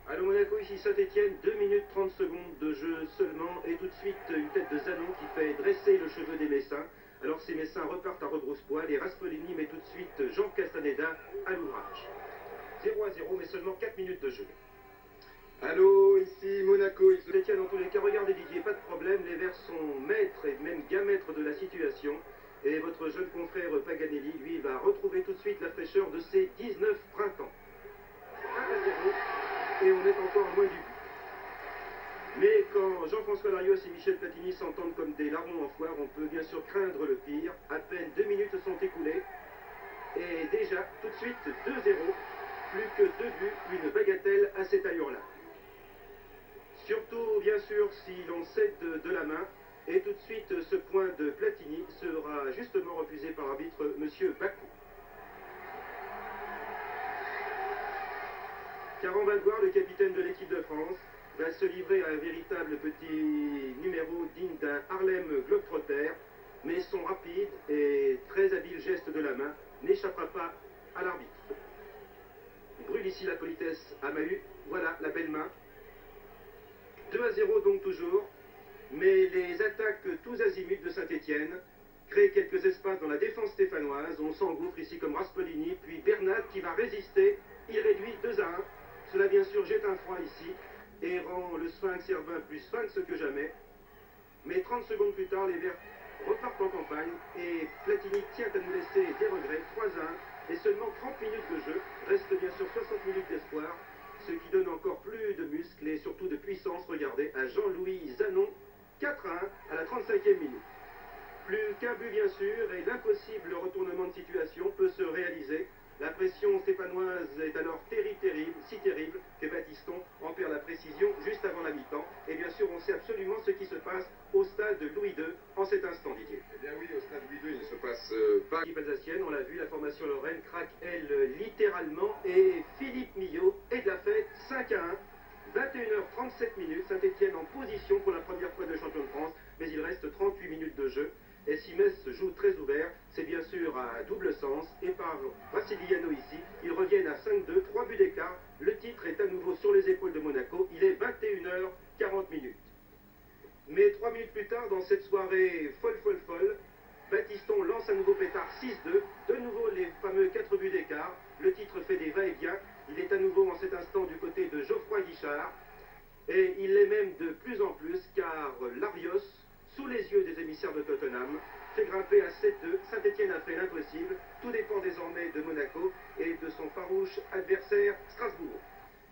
Allô Monaco, ici Saint-Etienne, 2 minutes 30 secondes de jeu seulement, et tout de suite une tête de Zanon qui fait dresser le cheveu des Messins. Alors ces Messins repartent à rebrousse-poil et Raspolini met tout de suite Jean Castaneda à l'ouvrage. 0-0, mais seulement 4 minutes de jeu. Allô, ici Monaco. Saint-Etienne dans tous les cas, regardez Didier, pas de problème, les Verts sont maîtres et même gamètres de la situation. Et votre jeune confrère Paganelli, lui, va retrouver tout de suite la fraîcheur de ses 19 printemps. 1-0. Et on est encore à moins du but. Mais quand Jean-François Larios et Michel Platini s'entendent comme des larrons en foire, on peut bien sûr craindre le pire. À peine 2 minutes sont écoulées. Et déjà, tout de suite, 2-0. Plus que 2 buts, une bagatelle à cette allure-là. Surtout, bien sûr, si l'on cède de la main. Et tout de suite, ce point de Platini sera justement refusé par l'arbitre M. Bakou. Car on va le voir, le capitaine de l'équipe de France va se livrer à un véritable petit numéro digne d'un Harlem Globetrotter, mais son rapide et très habile geste de la main n'échappera pas à l'arbitre. Il brûle ici la politesse à Mahut, voilà la belle main. 2-0 donc toujours, mais les attaques tous azimuts de Saint-Etienne créent quelques espaces dans la défense stéphanoise. On s'engouffre ici comme Raspolini, puis Bernat qui va résister, il réduit 2-1. Cela bien sûr jette un froid ici et rend le Sphinx Herbin plus Sphinx que jamais. Mais 30 secondes plus tard, les Verts repartent en campagne et Platini tient à nous laisser des regrets. 3-1 et seulement 30 minutes de jeu. Reste bien sûr 60 minutes d'espoir, ce qui donne encore plus de muscles et surtout de puissance. Regardez à Jean-Louis Zanon, 4-1 à la 35e minute. Plus qu'un but bien sûr, et l'impossible retournement de situation peut se réaliser. La pression stéphanoise est alors terrible, si terrible que Battiston en perd la précision juste avant la mi-temps. Et bien sûr, on sait absolument ce qui se passe au stade Louis II en cet instant, Didier. Eh bien oui, au stade Louis II, il ne se passe pas. L'équipe alsacienne, on l'a vu, la formation Lorraine craque, elle, littéralement. Et Philippe Millot est de la fête, 5-1. 21h37 minutes, Saint-Etienne en position pour la première fois de champion de France, mais il reste 38 minutes de jeu. Et si Metz joue très ouvert, c'est bien sûr à double sens. Et par Brasiliano ici, ils reviennent à 5-2, 3 buts d'écart. Le titre est à nouveau sur les épaules de Monaco. Il est 21h40 minutes. Mais 3 minutes plus tard, dans cette soirée folle, Battiston lance un nouveau pétard 6-2. De nouveau les fameux 4 buts d'écart. Le titre fait des va-et-vient. Il est à nouveau en cet instant du côté de Geoffroy Guichard. Et il l'est même de plus en plus car Larios, sous les yeux des émissaires de Tottenham, fait grimper à 7-2. Saint-Etienne a fait l'impossible. Tout dépend désormais de Monaco et de son farouche adversaire Strasbourg.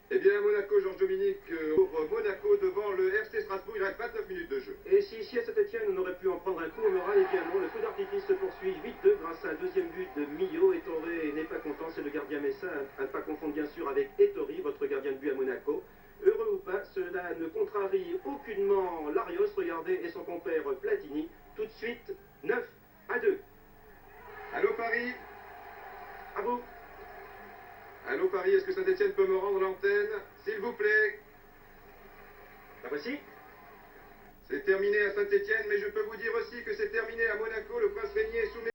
Eh bien Monaco, Georges-Dominique, pour Monaco devant le RC Strasbourg, il reste 29 minutes de jeu. Et si ici à Saint-Etienne on aurait pu en prendre un coup au moral, eh bien non, le feu d'artifice se poursuit 8-2 grâce à un deuxième but de Millot. Et Torré n'est pas content, c'est le gardien messin, à ne pas confondre bien sûr avec Ettori, votre gardien de but à Monaco. Heureux ou pas, cela ne contrarie aucunement Larios, regardez, et son compère Platini. Tout de suite, 9-2. Allô Paris? À vous. Allô Paris, est-ce que Saint-Etienne peut me rendre l'antenne? S'il vous plaît. La voici. C'est terminé à Saint-Etienne, mais je peux vous dire aussi que c'est terminé à Monaco. Le Prince Régnier est soumis.